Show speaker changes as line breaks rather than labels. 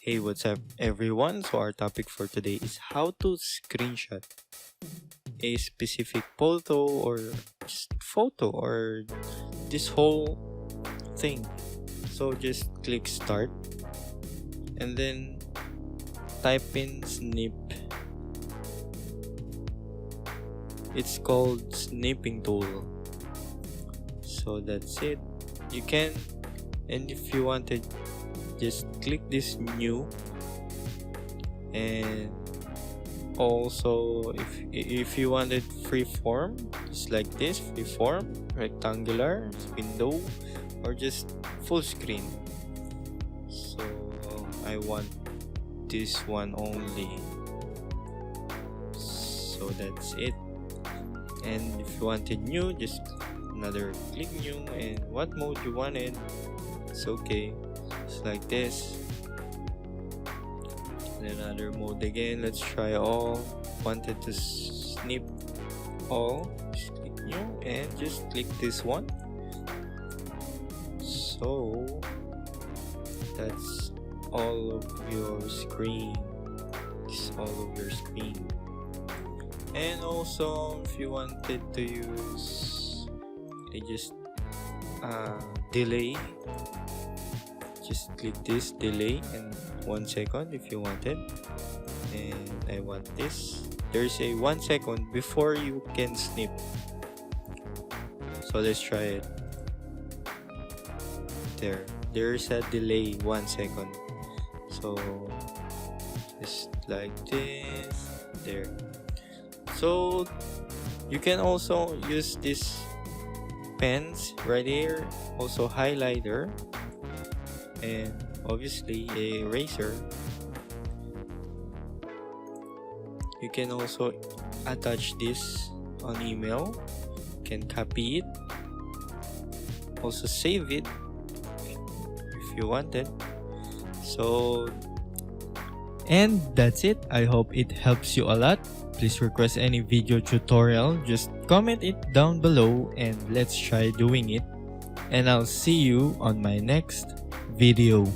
Hey, what's up, everyone? So, our topic for today is how to screenshot a specific photo or this whole thing. So, just click start and then type in snip. It's called snipping tool. So, that's it. You can, and if you wanted, just click this new, and also if you wanted free form, just like this, free form, rectangular, window, or just full screen. So I want this one only, so that's it. And if you wanted new, just another click new, and what mode you wanted, it's okay. It's like this. And another mode again. Let's try all. Wanted to snip all. Just click new and just click this one. So that's all of your screen. It's all of your screen. And also, if you wanted to use, just delay. Just click this delay and 1 second if you want it, and I want this. There's a 1 second before you can snip, so let's try it. There's a delay 1 second, so just like this. There. So you can also use this pens right here, also highlighter, and obviously a eraser. You can also attach this on email. You can copy it, also save it if you want it. So, and that's it. I hope it helps you a lot. Please request any video tutorial, just comment it down below and let's try doing it. And I'll see you on my next video.